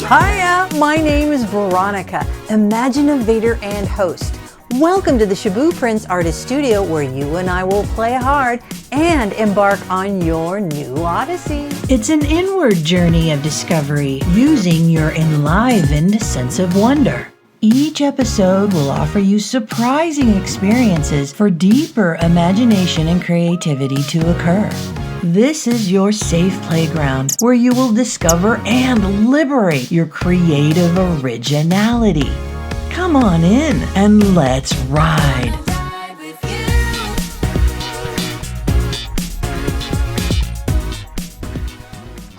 Hiya, my name is Veronica, Imaginovator and host. Welcome to the Shaboo Prince Artist Studio, where you and I will play hard and embark on your new odyssey. It's an inward journey of discovery using your enlivened sense of wonder. Each episode will offer you surprising experiences for deeper imagination and creativity to occur. This is your safe playground where you will discover and liberate your creative originality. Come on in and let's ride.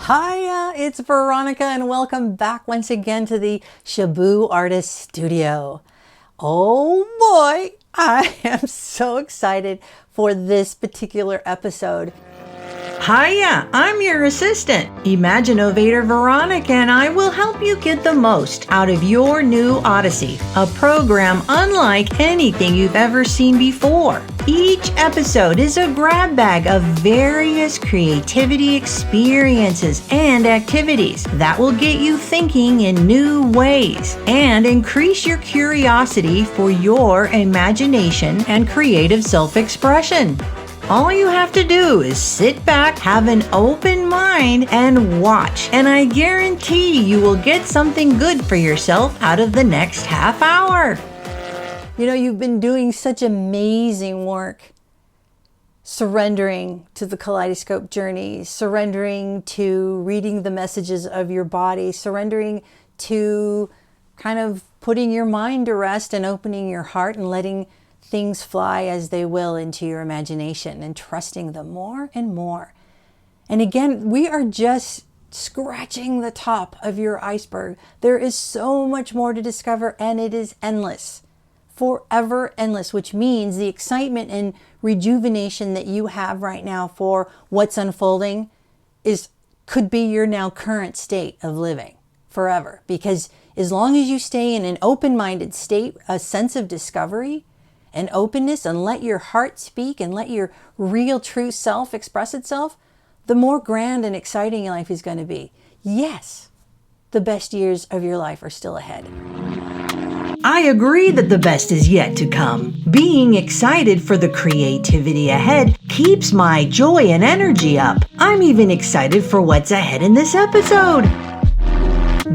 Hiya, it's Veronica and welcome back once again to the Shaboo Artist Studio. Oh boy, I am so excited for this particular episode. Hiya, I'm your assistant, Imaginovator Veronica, and I will help you get the most out of your new Odyssey, a program unlike anything you've ever seen before. Each episode is a grab bag of various creativity experiences and activities that will get you thinking in new ways and increase your curiosity for your imagination and creative self-expression. All you have to do is sit back, have an open mind, and watch. And I guarantee you will get something good for yourself out of the next half hour. You know, you've been doing such amazing work, surrendering to the kaleidoscope journey, surrendering to reading the messages of your body, surrendering to kind of putting your mind to rest and opening your heart and letting things fly as they will into your imagination and trusting them more and more. And again, we are just scratching the top of your iceberg. There is so much more to discover, and it is endless, forever endless, which means the excitement and rejuvenation that you have right now for what's unfolding could be your now current state of living forever. Because as long as you stay in an open-minded state, a sense of discovery and openness, and let your heart speak and let your real true self express itself, the more grand and exciting your life is going to be. Yes, the best years of your life are still ahead. I agree that the best is yet to come. Being excited for the creativity ahead keeps my joy and energy up. I'm even excited for what's ahead in this episode.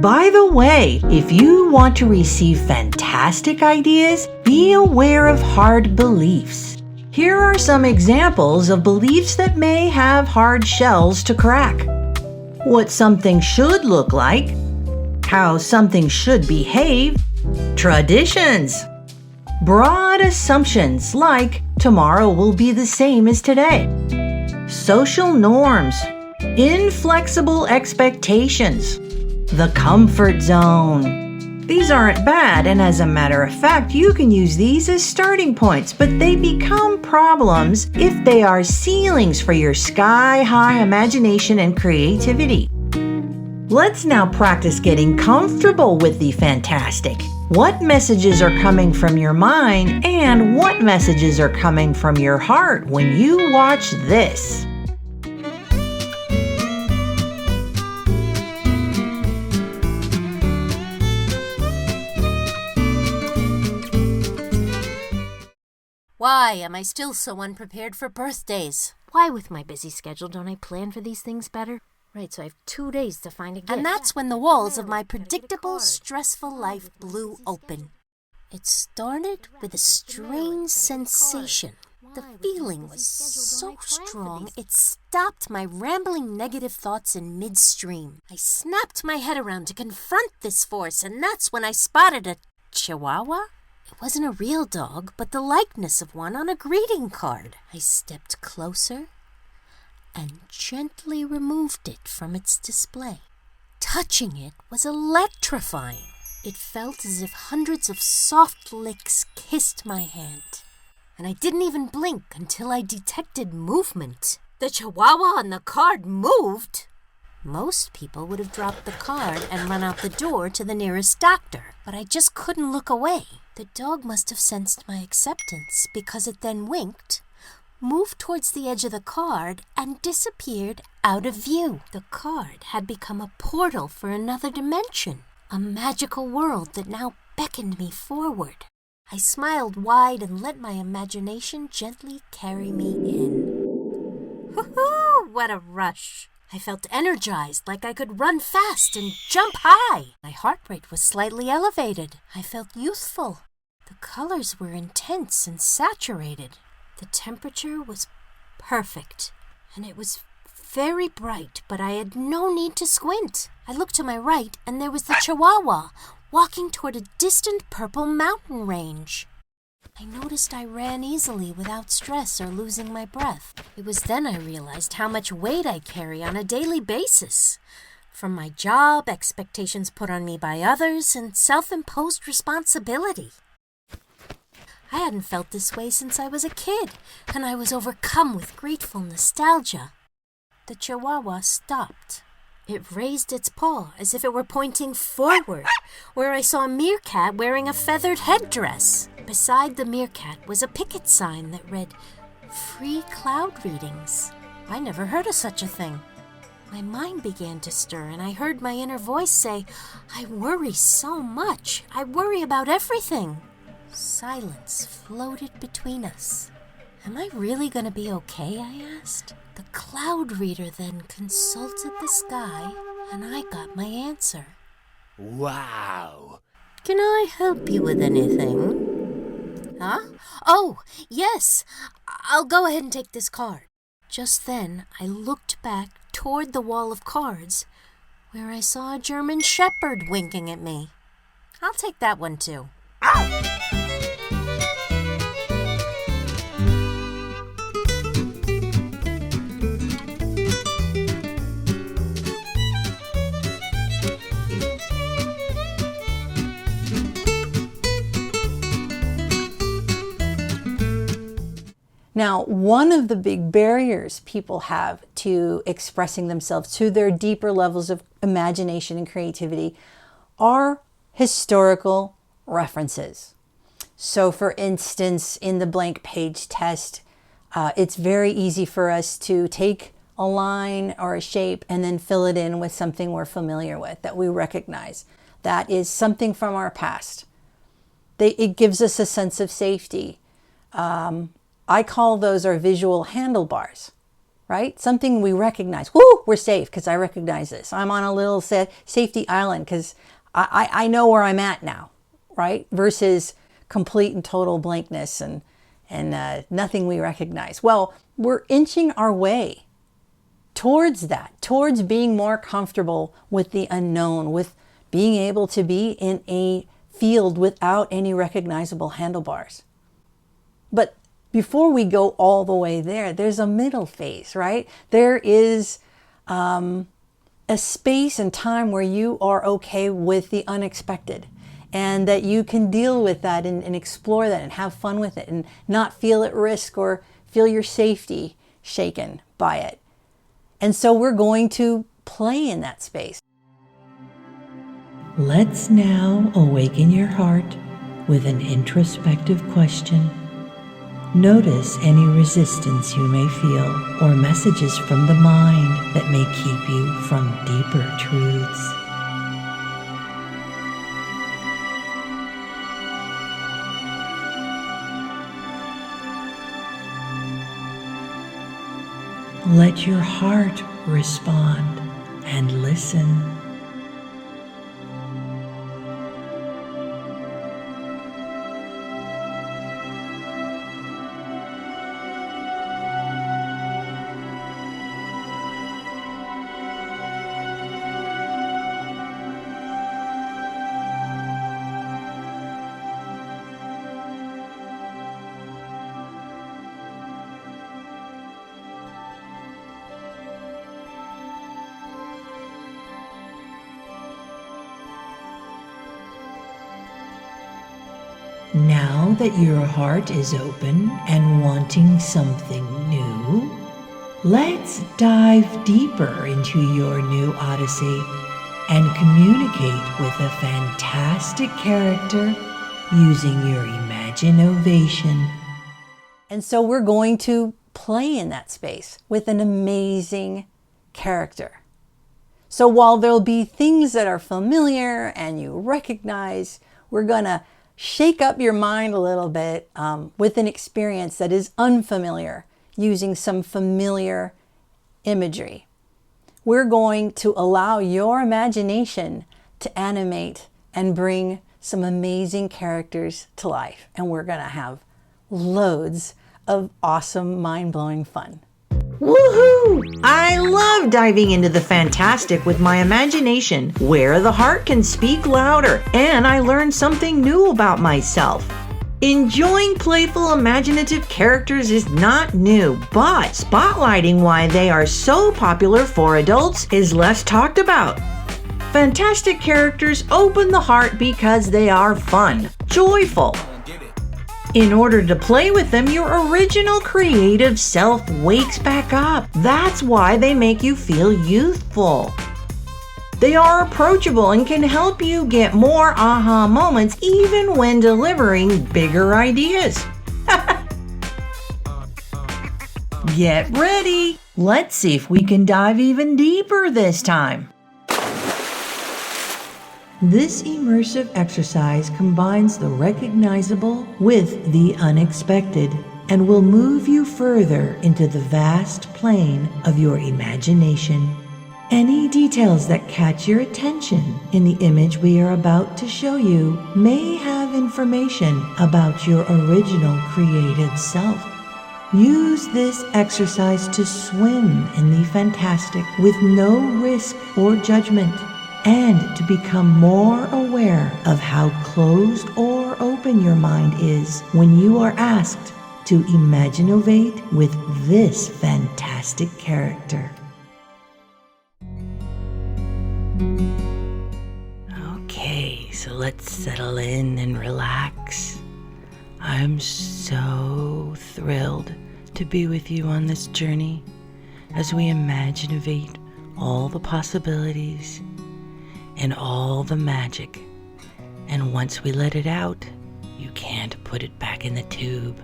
By the way, if you want to receive fantastic ideas, be aware of hard beliefs. Here are some examples of beliefs that may have hard shells to crack. What something should look like, how something should behave, traditions, broad assumptions like tomorrow will be the same as today, social norms, inflexible expectations, the comfort zone. These aren't bad, and as a matter of fact, you can use these as starting points, but they become problems if they are ceilings for your sky-high imagination and creativity. Let's now practice getting comfortable with the fantastic. What messages are coming from your mind, and what messages are coming from your heart when you watch this? Why am I still so unprepared for birthdays? Why, with my busy schedule, don't I plan for these things better? Right, so I have 2 days to find a gift. And that's when the walls of my predictable, stressful life blew open. It started with a strange sensation. The feeling was so strong, it stopped my rambling negative thoughts in midstream. I snapped my head around to confront this force, and that's when I spotted a chihuahua. It wasn't a real dog, but the likeness of one on a greeting card. I stepped closer and gently removed it from its display. Touching it was electrifying. It felt as if hundreds of soft licks kissed my hand. And I didn't even blink until I detected movement. The chihuahua on the card moved! Most people would have dropped the card and run out the door to the nearest doctor, but I just couldn't look away. The dog must have sensed my acceptance because it then winked, moved towards the edge of the card and disappeared out of view. The card had become a portal for another dimension, a magical world that now beckoned me forward. I smiled wide and let my imagination gently carry me in. Woohoo! What a rush! I felt energized, like I could run fast and jump high. My heart rate was slightly elevated. I felt youthful. The colors were intense and saturated. The temperature was perfect, and it was very bright, but I had no need to squint. I looked to my right, and there was the Chihuahua, walking toward a distant purple mountain range. I noticed I ran easily without stress or losing my breath. It was then I realized how much weight I carry on a daily basis. From my job, expectations put on me by others, and self-imposed responsibility. I hadn't felt this way since I was a kid, and I was overcome with grateful nostalgia. The Chihuahua stopped. It raised its paw as if it were pointing forward, where I saw a meerkat wearing a feathered headdress. Beside the meerkat was a picket sign that read, "Free cloud readings." I never heard of such a thing. My mind began to stir, and I heard my inner voice say, "I worry so much. I worry about everything." Silence floated between us. "Am I really going to be okay?" I asked. The cloud reader then consulted the sky, and I got my answer. Wow. "Can I help you with anything?" "Huh? Oh, yes. I'll go ahead and take this card." Just then, I looked back toward the wall of cards, where I saw a German Shepherd winking at me. "I'll take that one too." Now, one of the big barriers people have to expressing themselves, to their deeper levels of imagination and creativity, are historical references. So, for instance, in the blank page test, it's very easy for us to take a line or a shape and then fill it in with something we're familiar with, that we recognize. That is something from our past. It gives us a sense of safety. I call those our visual handlebars, right? Something we recognize. Woo, we're safe because I recognize this. I'm on a little safety island because I know where I'm at now, right? Versus complete and total blankness and nothing we recognize. Well, we're inching our way towards that, towards being more comfortable with the unknown, with being able to be in a field without any recognizable handlebars. But before we go all the way there, there's a middle phase, right? There is a space and time where you are okay with the unexpected, and that you can deal with that and explore that and have fun with it and not feel at risk or feel your safety shaken by it. And so we're going to play in that space. Let's now awaken your heart with an introspective question. Notice any resistance you may feel or messages from the mind that may keep you from deeper truths. Let your heart respond and listen. Now that your heart is open and wanting something new, let's dive deeper into your new odyssey and communicate with a fantastic character using your imaginovation. And so we're going to play in that space with an amazing character. So while there'll be things that are familiar and you recognize, we're going to shake up your mind a little bit with an experience that is unfamiliar, using some familiar imagery. We're going to allow your imagination to animate and bring some amazing characters to life. And we're going to have loads of awesome, mind-blowing fun. Woohoo! I love diving into the fantastic with my imagination, where the heart can speak louder, and I learn something new about myself. Enjoying playful, imaginative characters is not new, but spotlighting why they are so popular for adults is less talked about. Fantastic characters open the heart because they are fun, joyful. In order to play with them, your original creative self wakes back up. That's why they make you feel youthful. They are approachable and can help you get more aha moments even when delivering bigger ideas. Get ready! Let's see if we can dive even deeper this time. This immersive exercise combines the recognizable with the unexpected and will move you further into the vast plane of your imagination. Any details that catch your attention in the image we are about to show you may have information about your original creative self. Use this exercise to swim in the fantastic with no risk or judgment, and to become more aware of how closed or open your mind is when you are asked to imaginovate with this fantastic character. Okay, so let's settle in and relax. I'm so thrilled to be with you on this journey as we imaginovate all the possibilities and all the magic. And once we let it out, you can't put it back in the tube.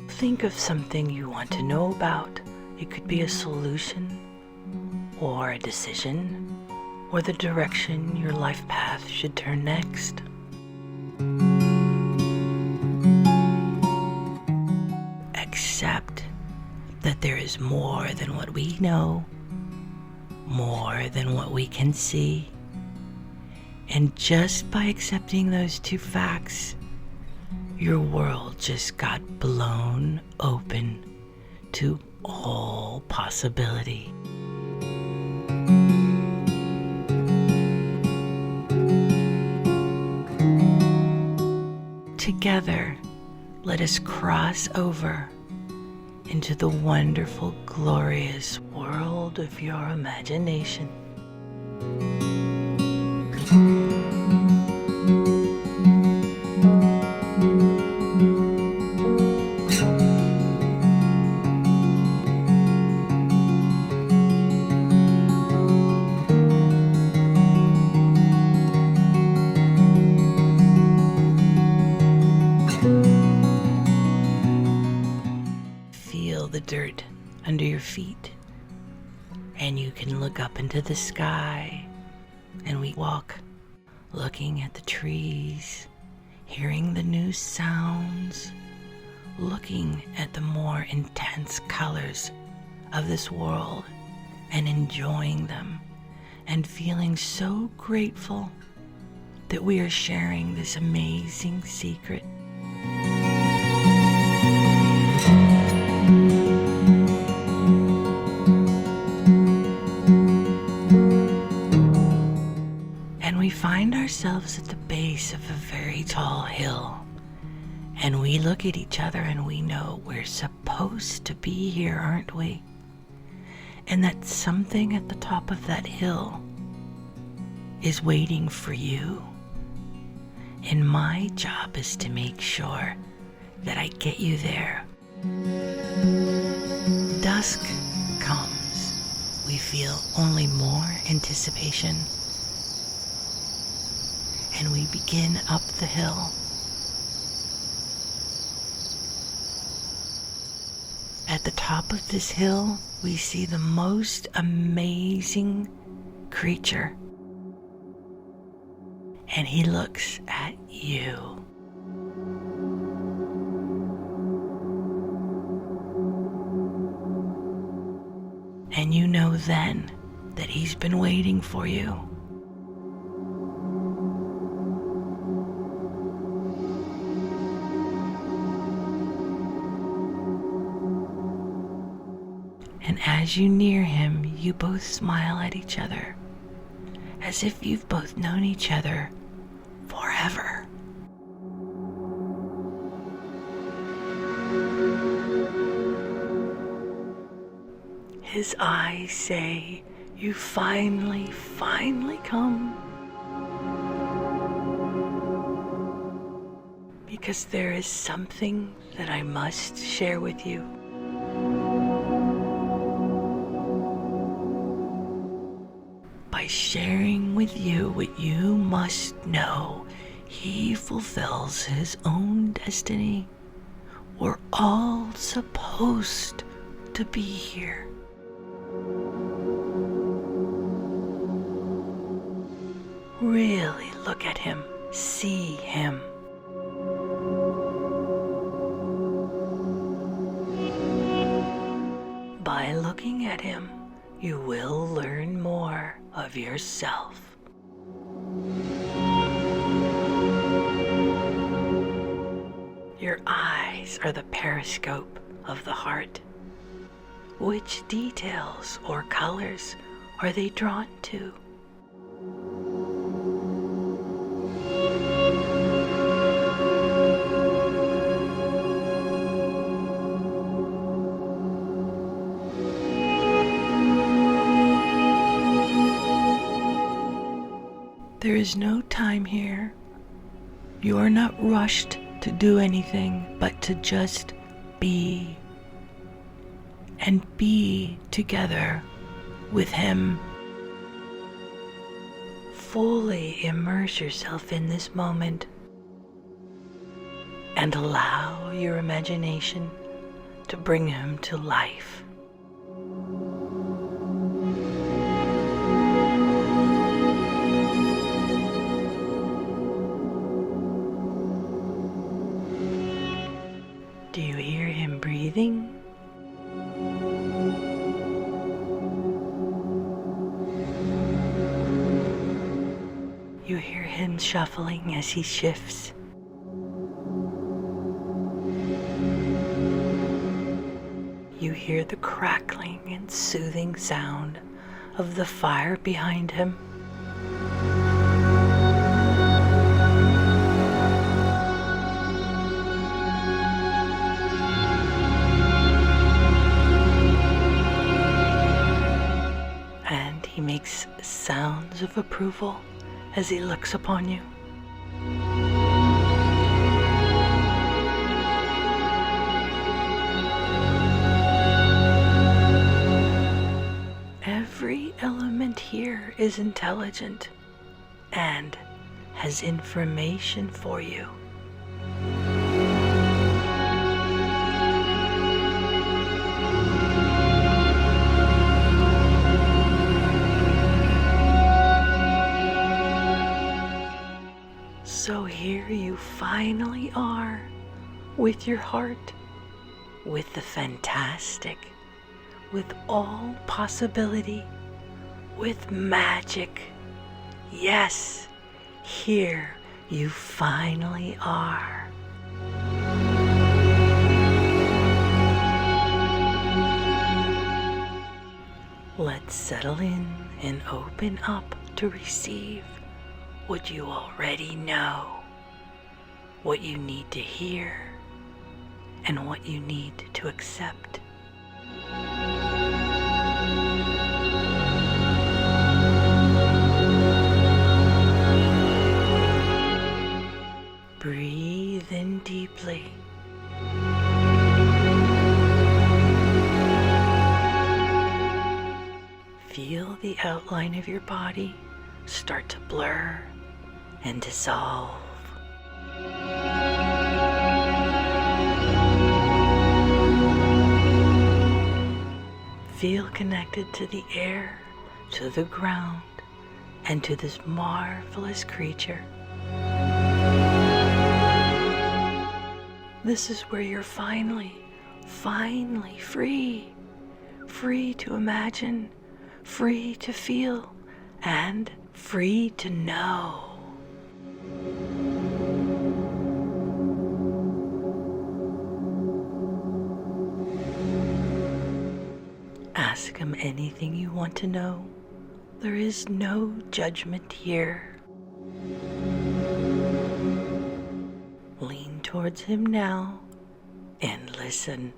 Think of something you want to know about. It could be a solution, or a decision, or the direction your life path should turn next. Accept that there is more than what we know, more than what we can see. And just by accepting those two facts, your world just got blown open to all possibility. Together, let us cross over into the wonderful, glorious world of your imagination. Feel the dirt under your feet, and you can look up into the sky, and we walk looking at the trees, hearing the new sounds, looking at the more intense colors of this world and enjoying them, and feeling so grateful that we are sharing this amazing secret. We find ourselves at the base of a very tall hill, and we look at each other and we know we're supposed to be here, aren't we? And that something at the top of that hill is waiting for you. And my job is to make sure that I get you there. Dusk comes. We feel only more anticipation. And we begin up the hill. At at the top of this hill, we see the most amazing creature. And he looks at you. And you know then that he's been waiting for you. And as you near him, you both smile at each other, as if you've both known each other forever. His eyes say, "You finally come." Because there is something that I must share with you. By sharing with you what you must know, he fulfills his own destiny. We're all supposed to be here. Really look at him, see him. By looking at him, you will learn more of yourself. Your eyes are the periscope of the heart. Which details or colors are they drawn to? There is no time here. You are not rushed to do anything but to just be. And be together with him. Fully immerse yourself in this moment and allow your imagination to bring him to life. Do you hear him breathing? You hear him shuffling as he shifts. You hear the crackling and soothing sound of the fire behind him. And he makes sounds of approval as he looks upon you. Every element here is intelligent and has information for you. So here you finally are, with your heart, with the fantastic, with all possibility, with magic. Yes, here you finally are. Let's settle in and open up to receive what you already know, what you need to hear, and what you need to accept. Breathe in deeply. Feel the outline of your body start to blur and dissolve. feel connected to the air, to the ground, and to this marvelous creature. This is where you're finally free. Free to imagine, free to feel, and free to know. Ask him anything you want to know. There is no judgment here. Lean towards him now and listen.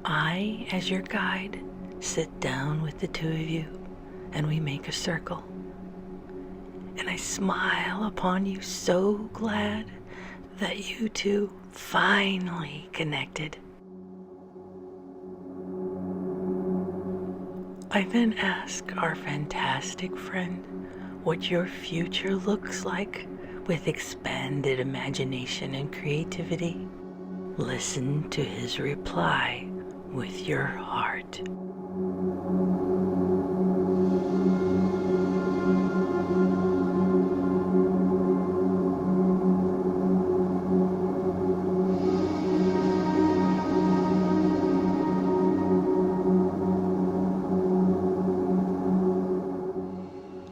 I, as your guide, sit down with the two of you and we make a circle. And I smile upon you, so glad that you two finally connected. I then ask our fantastic friend what your future looks like with expanded imagination and creativity. Listen to his reply with your heart.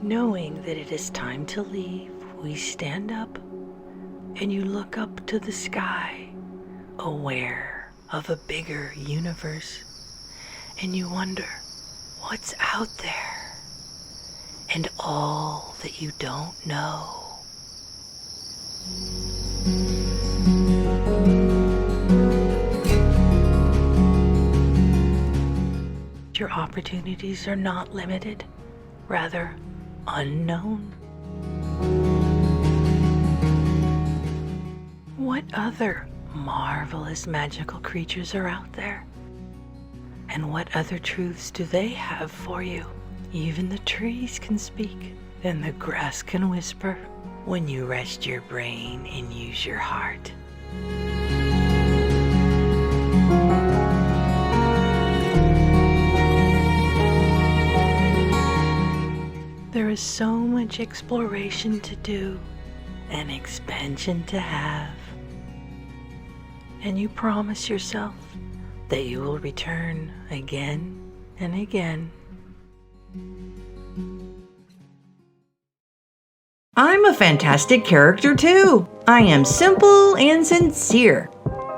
Knowing that it is time to leave, we stand up and you look up to the sky, aware of a bigger universe, and you wonder what's out there and all that you don't know. Your opportunities are not limited, rather unknown. What other marvelous magical creatures are out there? And what other truths do they have for you? Even the trees can speak, and the grass can whisper when you rest your brain and use your heart. There is so much exploration to do and expansion to have. And you promise yourself that you will return again and again. I'm a fantastic character too. I am simple and sincere.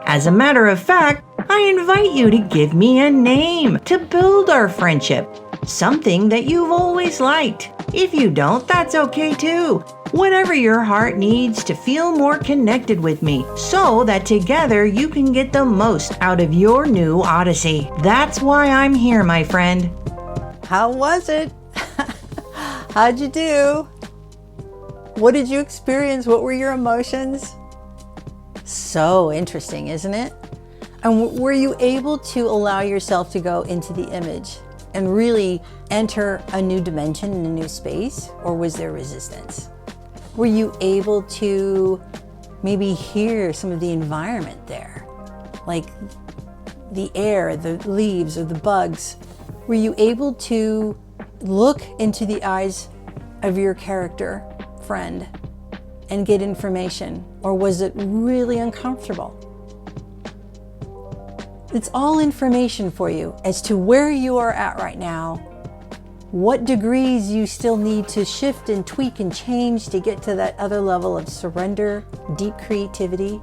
As a matter of fact, I invite you to give me a name to build our friendship. Something that you've always liked. If you don't, that's okay too. Whatever your heart needs to feel more connected with me, so that together you can get the most out of your new odyssey. That's why I'm here, my friend. How was it? How'd you do? What did you experience? What were your emotions? So interesting, isn't it? And were you able to allow yourself to go into the image and really enter a new dimension in a new space? Or was there resistance? Were you able to maybe hear some of the environment there? Like the air, the leaves, or the bugs? Were you able to look into the eyes of your character friend and get information? Or was it really uncomfortable? It's all information for you as to where you are at right now, what degrees you still need to shift and tweak and change to get to that other level of surrender, deep creativity.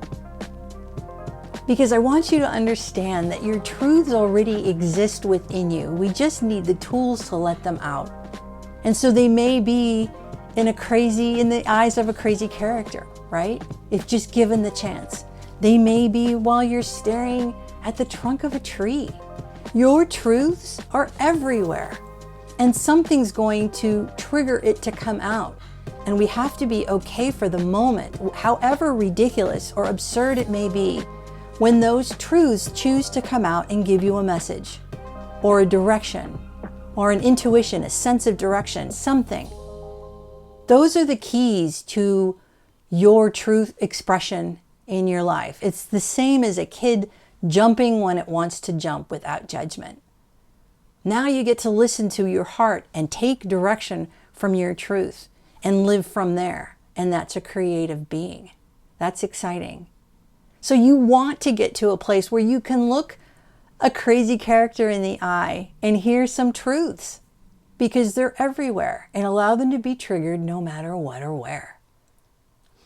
Because I want you to understand that your truths already exist within you. We just need the tools to let them out. And so they may be in the eyes of a crazy character, right? If just given the chance. They may be while you're staring at the trunk of a tree. Your truths are everywhere, and something's going to trigger it to come out. And we have to be okay for the moment, however ridiculous or absurd it may be, when those truths choose to come out and give you a message, or a direction, or an intuition, a sense of direction, something. Those are the keys to your truth expression in your life. It's the same as a kid jumping when it wants to jump without judgment. Now you get to listen to your heart and take direction from your truth and live from there. And that's a creative being. That's exciting. So you want to get to a place where you can look a crazy character in the eye and hear some truths, because they're everywhere, and allow them to be triggered no matter what or where.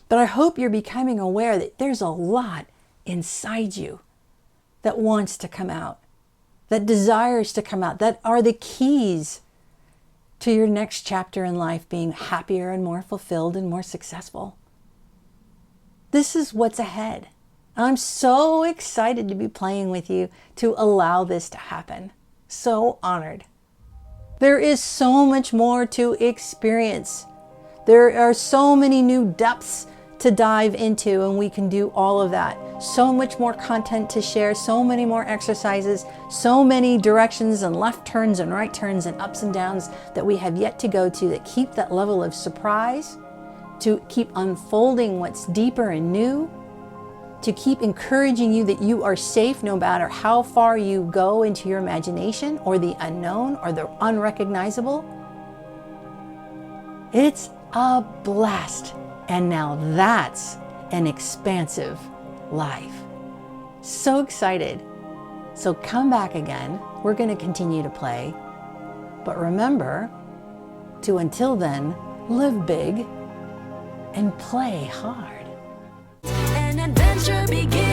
But I hope you're becoming aware that there's a lot inside you that wants to come out, that desires to come out, that are the keys to your next chapter in life being happier and more fulfilled and more successful. This is what's ahead. I'm so excited to be playing with you to allow this to happen. So honored. There is so much more to experience. There are so many new depths to dive into, and we can do all of that. So much more content to share, so many more exercises, so many directions and left turns and right turns and ups and downs that we have yet to go to, that keep that level of surprise, to keep unfolding what's deeper and new, to keep encouraging you that you are safe no matter how far you go into your imagination or the unknown or the unrecognizable. It's a blast. And now that's an expansive life. So excited. So come back again. We're going to continue to play. But remember to, until then, live big and play hard. An adventure begins.